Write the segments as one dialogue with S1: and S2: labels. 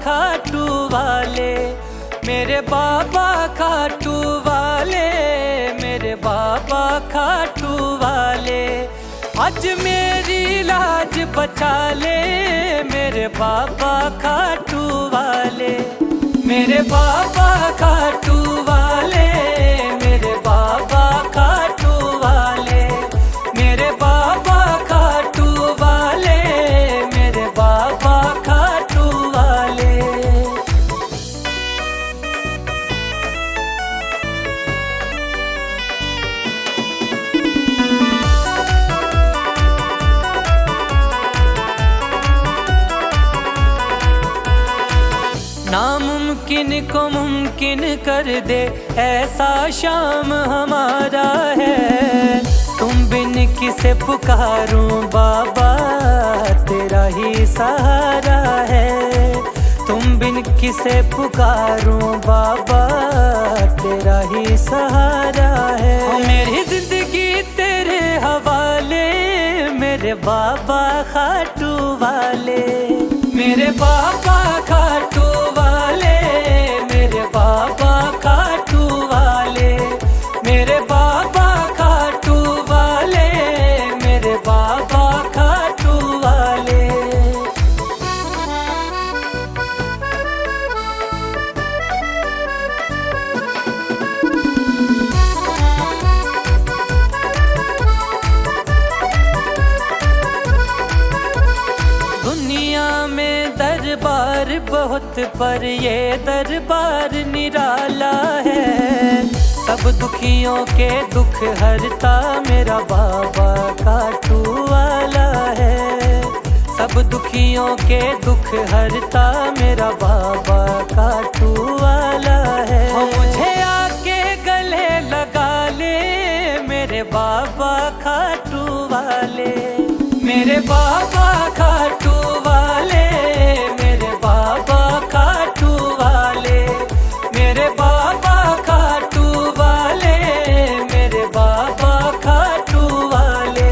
S1: खाटू वाले, मेरे बाबा खाटू वाले, मेरे बाबा खाटू वाले, आज मेरी लाज बचा ले, मेरे बाबा खाटू वाले, मेरे बाबा खाटू वाले, मेरे बाबा खाटू वाले, मेरे बाबा खाटू वाले, मेरे बाबा खाटू वाले। नामुमकिन को मुमकिन कर दे, ऐसा शाम हमारा है। तुम बिन किसे पुकारूं बाबा, तेरा ही सहारा है। तुम बिन किसे पुकारूं बाबा, तेरा ही सहारा है। मेरी जिंदगी तेरे हवाले, मेरे बाबा खाटू वाले, मेरे बाबा खाटू वाले, मेरे बाबा खाटू वाले, मेरे बाबा खाटू वाले, मेरे बाबा खाटू वाले। दुनिया में दरबार बहुत, पर ये दरबार निराला है। सब दुखियों के दुख हरता मेरा बाबा खाटू वाला है। सब दुखियों के दुख हरता मेरा बाबा खाटू वाला है। मुझे आके गले लगा ले, मेरे बाबा खाटू वाले, मेरे बाबा खाटू वाले, मेरे बाबा खाटू वाले, मेरे बाबा खाटू वाले, मेरे बाबा खाटू वाले।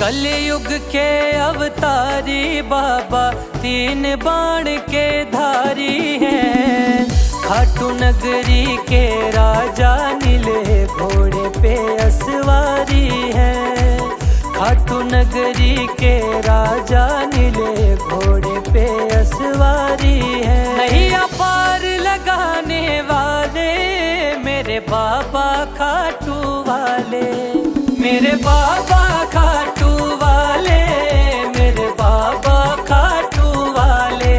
S1: कलयुग के अवतारी बाबा, तीन बाण के धारी हैं। खाटू नगरी के राजा, नीले घोड़े पे असवारी है। खाटू नगरी के राजा, नीले घोड़े पे असवारी है। नैया पार लगाने वाले, मेरे बाबा खाटू वाले, मेरे बाबा खाटू वाले, मेरे बाबा खाटू वाले,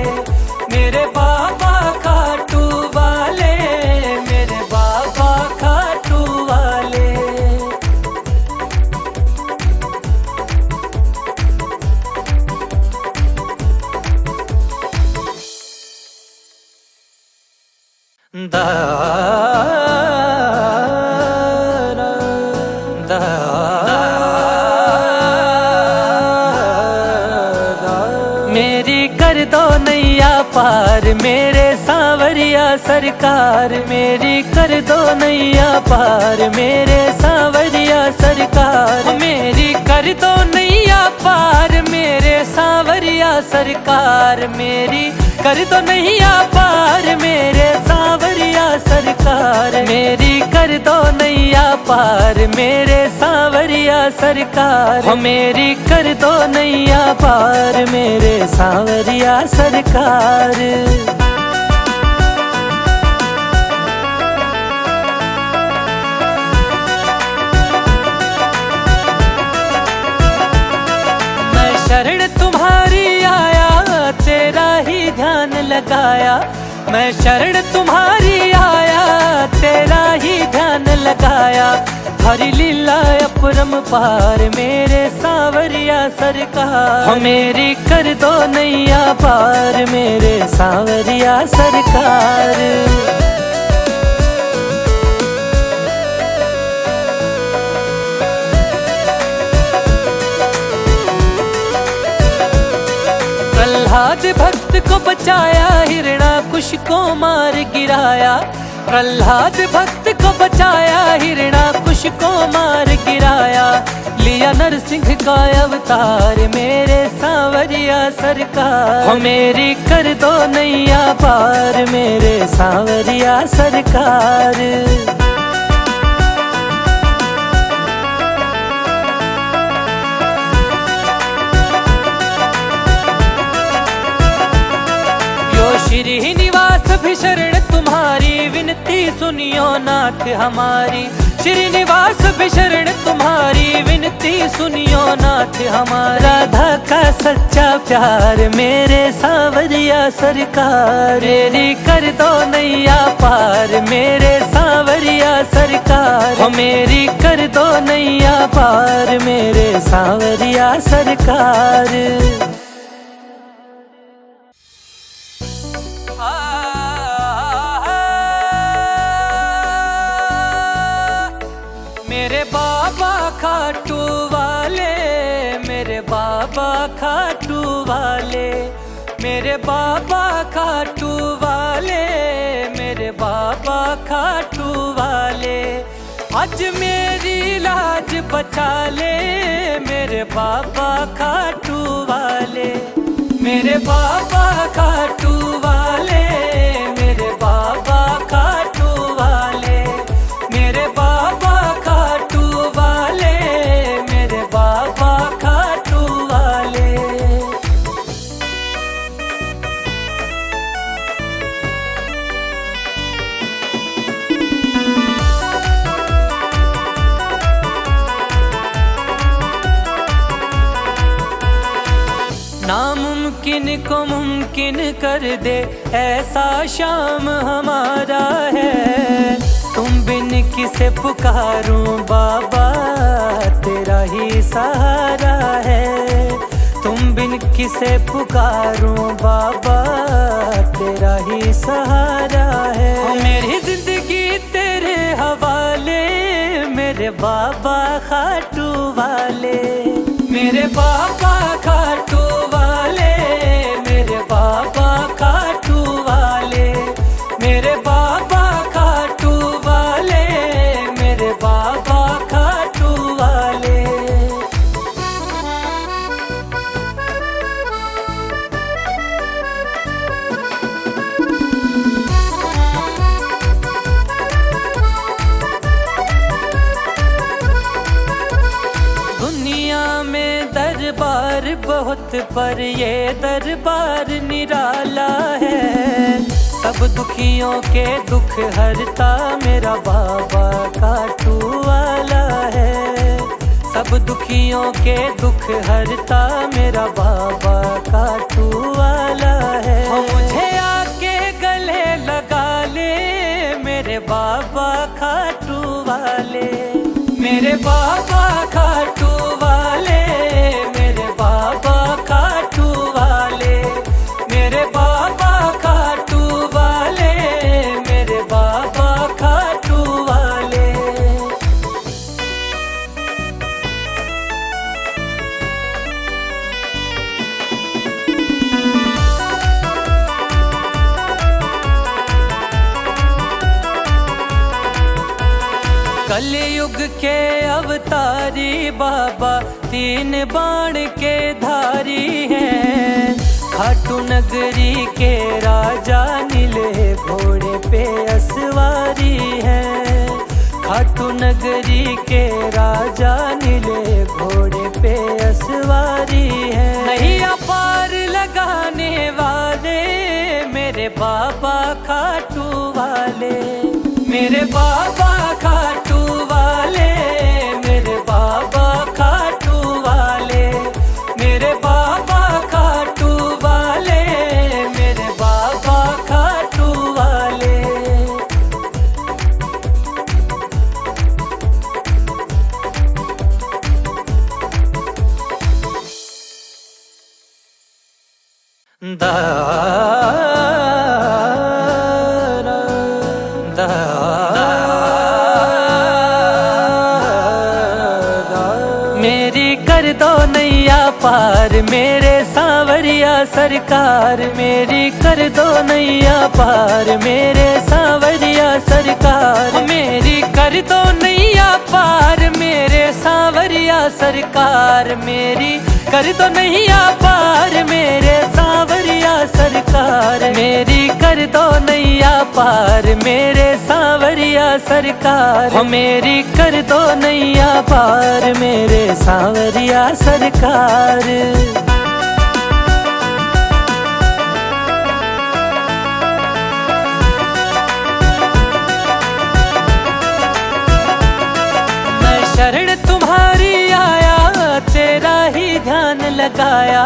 S1: मेरे बाबा खाटू वाले, मेरे बाबा खाटू वाले। मेरी कर दो नैया पार, मेरे सांवरिया सरकार, मेरी कर दो नैया पार, मेरे सांवरिया सरकार, मेरी कर दो नैया पार, मेरे सांवरिया सरकार, मेरी कर दो नैया पार, मेरे सांवरिया सरकार, मेरी कर दो नैया पार, मेरे सांवरिया सरकार, हो मेरी कर दो नैया पार, मेरे सांवरिया सरकार। मैं शरण तुम्हारी आया, तेरा ही ध्यान लगाया। मैं शरण तुम्हारी आया, तेरा ही ध्यान लगाया। हरि लीला अपरंपार, मेरे सांवरिया सरकार, हो मेरी कर दो नैया पार, मेरे सांवरिया सरकार। प्रहलाद भक्त को बचाया, हिरणा कुश को मार गिराया, प्रहलाद भक्त को बचाया, हिरणाकुश को मार गिराया, लिया नरसिंह का अवतार मेरे सांवरिया सरकार। हो मेरी कर दो नैया पार मेरे सांवरिया सरकार। श्रीनिवास भी शरण तुम्हारी, विनती सुनियो नाथ हमारी। श्रीनिवास भी शरण तुम्हारी, विनती सुनियो नाथ हमारा। राधा का सच्चा प्यार मेरे सांवरिया सरकार, मेरी कर दो नैया पार मेरे सांवरिया सरकार। हो मेरी कर दो नैया पार मेरे सांवरिया सरकार। मेरे बाबा खाटू वाले, मेरे बाबा खाटू वाले, मेरे बाबा खाटू वाले, मेरे बाबा खाटू वाले। आज मेरी लाज बचा ले मेरे बाबा खाटू वाले, मेरे बाबा खाटू वाले, मेरे बाबा खाटू वाले, मेरे बाबा खाटू वाले, मेरे बाबा खाटू वाले। नामुमकिन को मुमकिन कर दे ऐसा शाम हमारा है। तुम बिन किसे पुकारूं बाबा तेरा ही सहारा है। तुम बिन किसे पुकारूं बाबा तेरा ही सहारा है। मेरी जिंदगी तेरे हवाले मेरे बाबा खाटू वाले, मेरे बाबा खाटू वाले, मेरे बाबा खाटू वाले, मेरे बाबा खाटू वाले, मेरे बाबा खाटू वाले। दुनिया में दरबार बहुत पर ये दरबार निराला है। सब दुखियों के दुख हरता मेरा बाबा खाटू वाला है। सब दुखियों के दुख हरता मेरा बाबा खाटू वाला है। मुझे आके गले लगा ले मेरे बाबा खाटू वाले, मेरे बाबा खाटू वाले, मेरे बाबा खाटू वाले, मेरे बाबा खाटू वाले, मेरे बाबा खाटू वाले। कलयुग के अवतारी बाबा तीन बाण के धारी हैं। खाटू नगरी के राजा नीले घोड़े पे असवारी हैं। खाटू नगरी के राजा नीले घोड़े पे असवारी हैं। नैया पार लगाने वाले मेरे बाबा खाटू वाले, मेरे बाबा खाटू वाले, मेरे बाबा खाटू वाले, मेरे बाबा खाटू वाले, मेरे बाबा खाटू वाले। मेरी कर कर दो नैया पार मेरे सांवरिया सरकार, मेरी कर दो नैया पार मेरे सांवरिया सरकार, मेरी कर दो नैया पार मेरे सांवरिया सरकार, मेरी कर दो नैया पार मेरे सांवरिया सरकार, मेरी कर दो नैया पार मेरे सांवरिया सरकार, मेरी कर दो नैया पार मेरे सांवरिया सरकार। मैं शरण तुम्हारी आया तेरा ही ध्यान लगाया,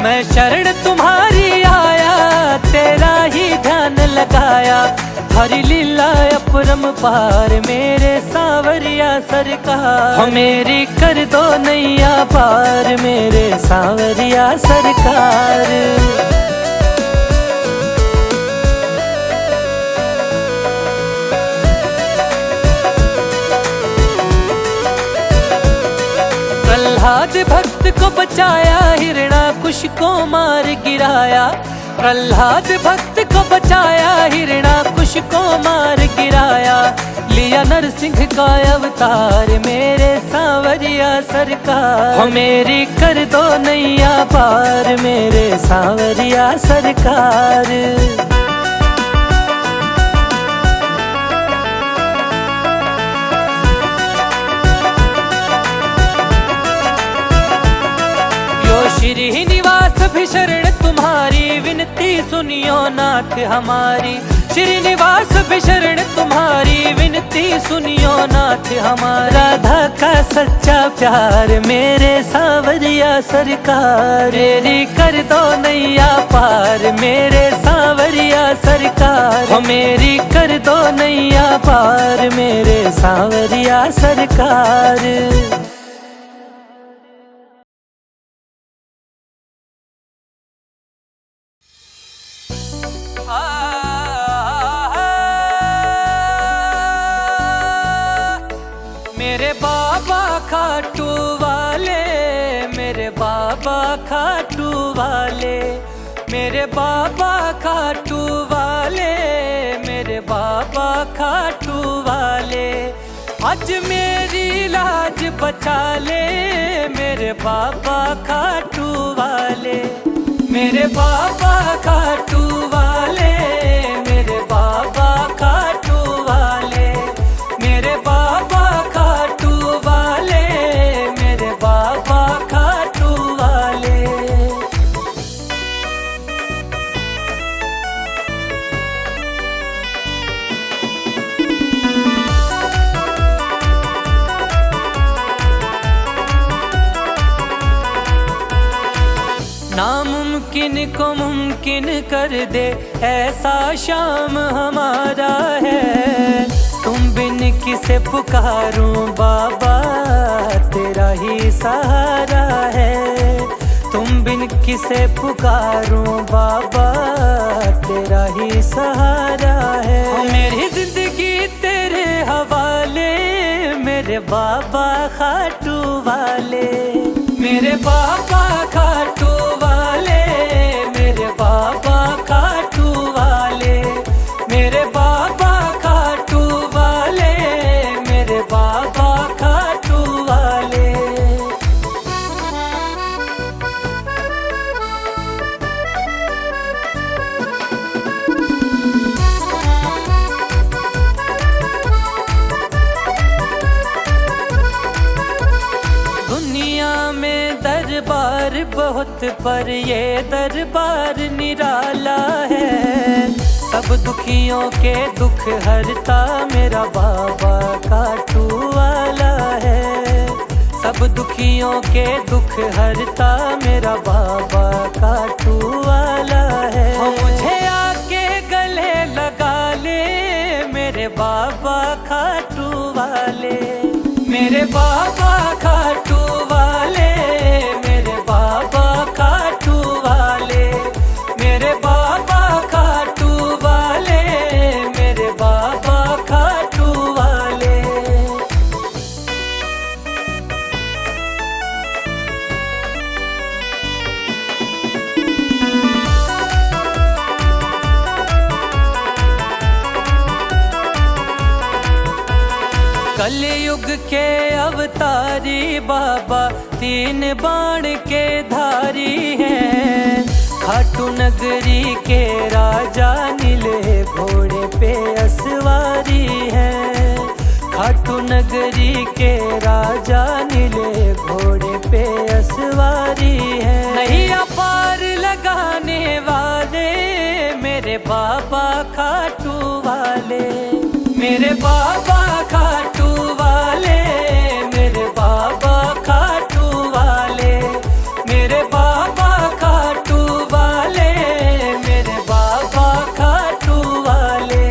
S1: मैं शरण तुम्हारी आया तेरा ही ध्यान लगाया, हरि लीला अपरंपार मेरे सांवरिया सरकार, मेरी कर दो नैया पार मेरे सांवरिया सरकार। प्रहलाद भक्त को बचाया, हिरणाकुश को मार गिराया, प्रहलाद भक्त को बचाया, हिरणाकुश को मार गिराया, लिया नरसिंह का अवतार मेरे सांवरिया सरकार, मेरी कर दो नैया पार मेरे सांवरिया सरकार। श्रीनिवास भी शरण तुम्हारी विनती सुनियो नाथ हमारी, श्रीनिवास भी शरण तुम्हारी विनती सुनियो नाथ हमारा, राधा का सच्चा प्यार मेरे सांवरिया सरकार, मेरी कर दो नैया पार मेरे सांवरिया सरकार, मेरी कर दो नैया पार मेरे सांवरिया सरकार। मेरे बाबा खाटू वाले, मेरे बाबा खाटू वाले, मेरे बाबा खाटू वाले, मेरे बाबा खाटू वाले, आज मेरी लाज बचा ले मेरे बाबा खाटू वाले, मेरे बाबा खाटू वाले, मेरे बाबा खाटू वाले, मेरे बाबा खाटू वाले, मेरे बाबा खाटू वाले। नामुमकिन को मुमकिन कर दे ऐसा शाम हमारा है, तुम बिन किसे पुकारूं बाबा तेरा ही सहारा है, तुम बिन किसे पुकारूं बाबा तेरा ही सहारा है, मेरी जिंदगी तेरे हवाले मेरे बाबा खाटू वाले, मेरे बाबा खाटू वाले, मेरे बाबा खाटू वाले, मेरे बाबा खाटू वाले, मेरे बाबा खाटू वाले। दुनिया में दरबार बहुत पर ये दरबार निराला है, सब दुखियों के दुख हरता मेरा बाबा खाटू वाला है, सब दुखियों के दुख हरता मेरा बाबा खाटू वाला है, मुझे आके गले लगा ले मेरे बाबा खाटू वाले, मेरे बाबा खाटू वाले, मेरे बाबा खाटू वाले, मेरे बाबा खाटू वाले, मेरे बाबा खाटू वाले। कलयुग के अवतारी बाबा तीन बाण के धारी हैं। खाटू नगरी के राजा नीले घोड़े पे असवारी हैं। खाटू नगरी के राजा नीले घोड़े पे असवारी हैं। नैया पार लगाने वाले मेरे बाबा खाटू वाले, मेरे बाबा खाटू वाले, मेरे बाबा खाटू वाले, मेरे बाबा खाटू वाले, मेरे बाबा खाटू वाले।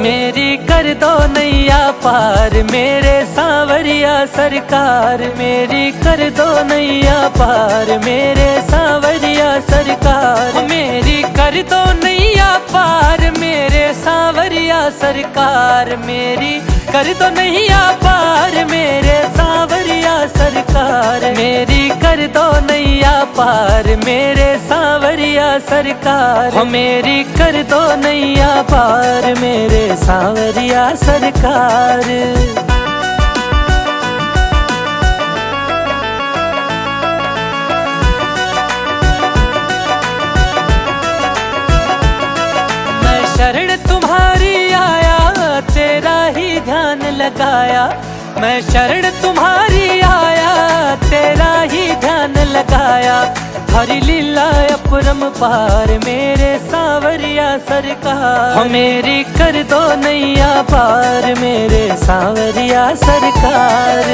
S1: मेरी कर दो नैया पार मेरे सांवरिया सरकार, मेरी कर दो नैया पार मेरे सांवरिया सरकार, मेरी कर दो नैया पार मेरे सांवरिया सरकार, मेरी कर दो नैया पार मेरे सांवरिया सरकार, मेरी कर दो नैया पार मेरे सांवरिया सरकार, हो मेरी कर दो नैया पार मेरे सांवरिया सरकार। मैं शरण तुम्हारी आया तेरा ही ध्यान लगाया, मैं शरण तुम्हारी आया तेरा ही ध्यान लगाया, हरि लीला अपरम पार मेरे सांवरिया सरकार, हो मेरी कर दो नैया पार मेरे सांवरिया सरकार।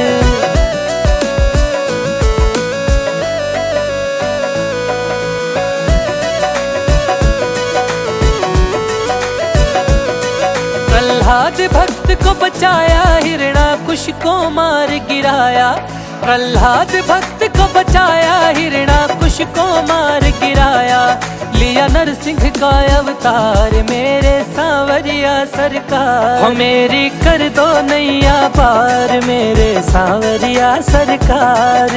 S1: प्रहलाद भक्त को बचाया, हिरणाकुश को मार गिराया, प्रहलाद भक्त को बचाया, हिरणाकुश को मार गिराया, लिया नरसिंह का अवतार मेरे सांवरिया सरकार, हो मेरी कर दो नैया पार मेरे सांवरिया सरकार।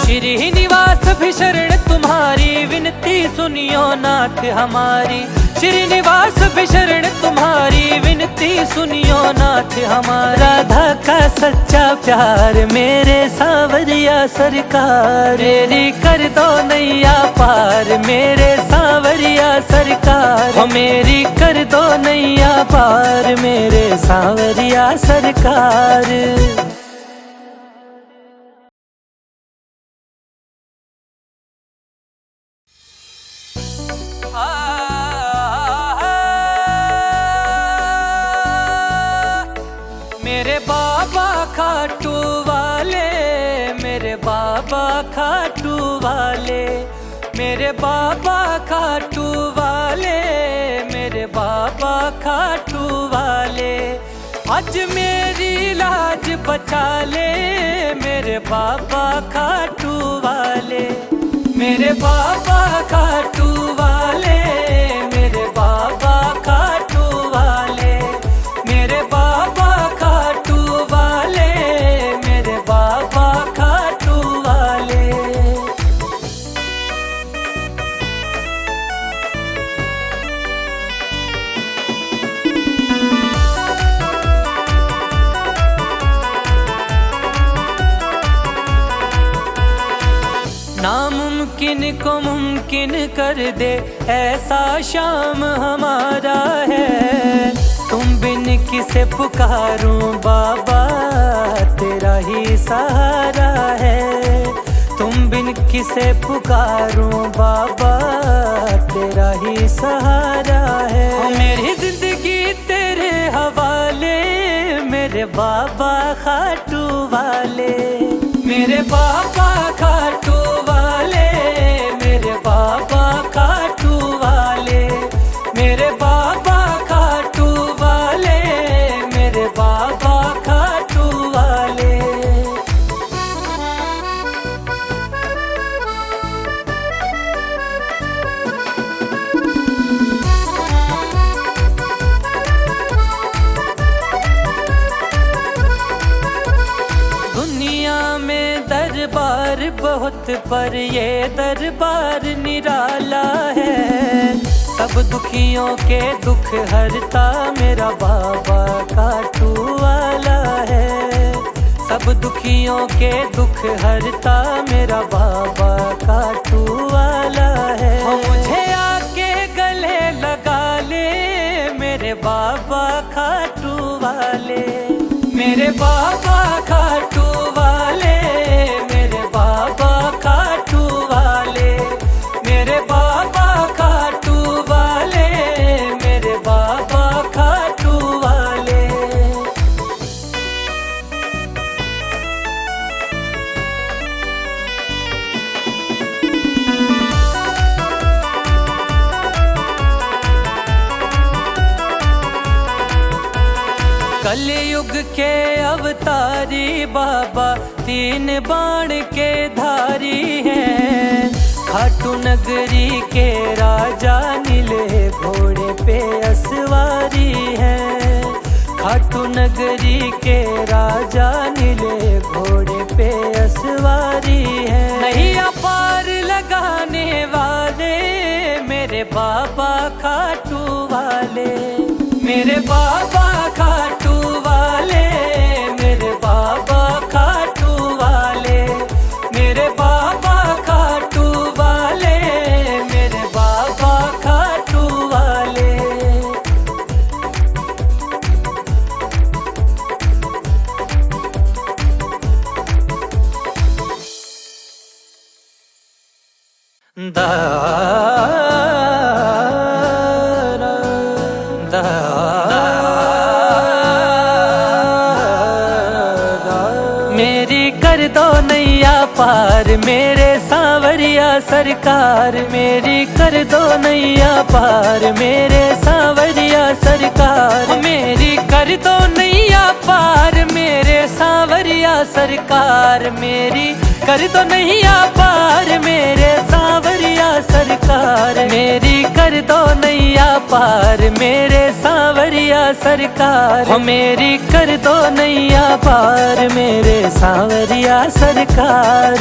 S1: श्रीनिवास भी शरण तुम्हारी विनती सुनियो नाथ हमारी, श्रीनिवास भी शरण तुम्हारी विनती सुनियो नाथ हमारा, राधा का सच्चा प्यार मेरे सांवरिया सरकार, मेरी कर दो नैया पार मेरे सांवरिया सरकार, हो मेरी कर दो नैया पार मेरे सांवरिया सरकार। मेरे बाबा खाटू वाले, मेरे बाबा खाटू वाले, मेरे बाबा खाटू वाले, मेरे बाबा खाटू वाले, आज मेरी लाज बचा ले मेरे बाबा खाटू वाले, मेरे बाबा खाटू वाले, मेरे बाबा खाटू वाले, मेरे बाबा खाटू वाले, मेरे बाबा खाटू वाले। नामुमकिन को मुमकिन कर दे ऐसा शाम हमारा है, तुम बिन किसे पुकारूं बाबा तेरा ही सहारा है, तुम बिन किसे पुकारूं बाबा तेरा ही सहारा है, मेरी जिंदगी तेरे हवाले मेरे बाबा खाटू वाले, मेरे बाबा खाटू वाले, मेरे बाबा खाटू वाले, मेरे बाबा खाटू वाले, मेरे बाबा भक्त पर ये दरबार निराला है। सब दुखियों के दुख हरता मेरा बाबा खाटू वाला है। सब दुखियों के दुख हरता मेरा बाबा खाटू वाला है। मुझे आके गले लगा ले मेरे बाबा खाटू वाले, मेरे बाबा खाटू वाले, मेरे बाबा खाटू वाले, मेरे बाबा खाटू वाले, मेरे बाबा खाटू वाले। कलयुग के अवतारी बाबा तीन बाण के धारी हैं। खाटू नगरी के राजा नीले घोड़े पे असवारी हैं। खाटू नगरी के राजा नीले घोड़े पे असवारी हैं। नैया पार लगाने वाले मेरे बाबा खाटू वाले, मेरे बाबा खाटू वाले, मेरे बाबा खाटू वाले, मेरे बाबा खाटू वाले, मेरे बाबा खाटू वाले। मेरी कर दो नैया पार मेरे सांवरिया सरकार, मेरी कर दो नैया पार मेरे सांवरिया सरकार, मेरी कर दो नैया पार मेरे सांवरिया सरकार, मेरी कर दो नैया पार मेरे सांवरिया सरकार, मेरी कर दो नैया पार मेरे सांवरिया सरकार, हो मेरी कर दो नैया पार मेरे सांवरिया सरकार।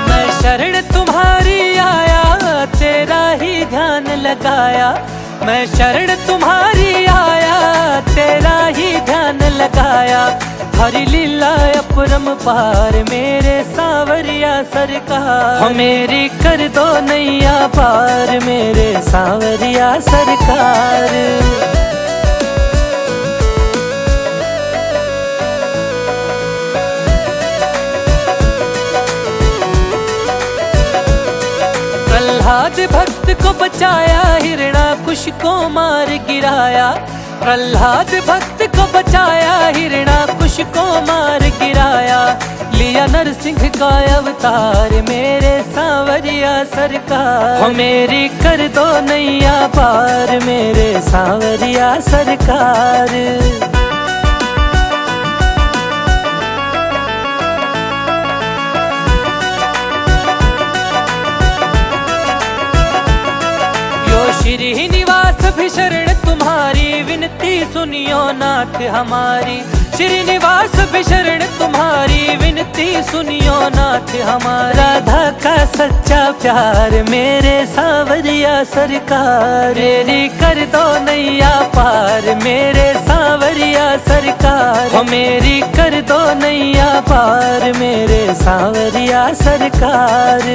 S1: मैं शरण तुम्हारी आया तेरा ही ध्यान लगाया, मैं शरण तुम्हारी आया तेरा ही ध्यान लगाया। हरि लीला अपरम पार मेरे सांवरिया सरकार, हो मेरी कर दो नैया पार मेरे सांवरिया सरकार। प्रहलाद भक्त को बचाया हिरणाकुश को मार गिराया, प्रहलाद भक्त को बचाया हिरणाकुश को मार गिराया। लिया नरसिंह का अवतार मेरे सांवरिया सरकार, हो मेरी कर दो नैया पार मेरे सांवरिया सरकार। श्रीनिवास भी शरण तुम्हारी विनती सुनियो नाथ हमारी, श्रीनिवास भी शरण तुम्हारी विनती सुनियो नाथ हमारा। राधा का सच्चा प्यार मेरे सांवरिया सरकार, मेरी कर दो नैया पार मेरे सांवरिया सरकार, हो मेरी कर दो नैया पार मेरे सांवरिया सरकार।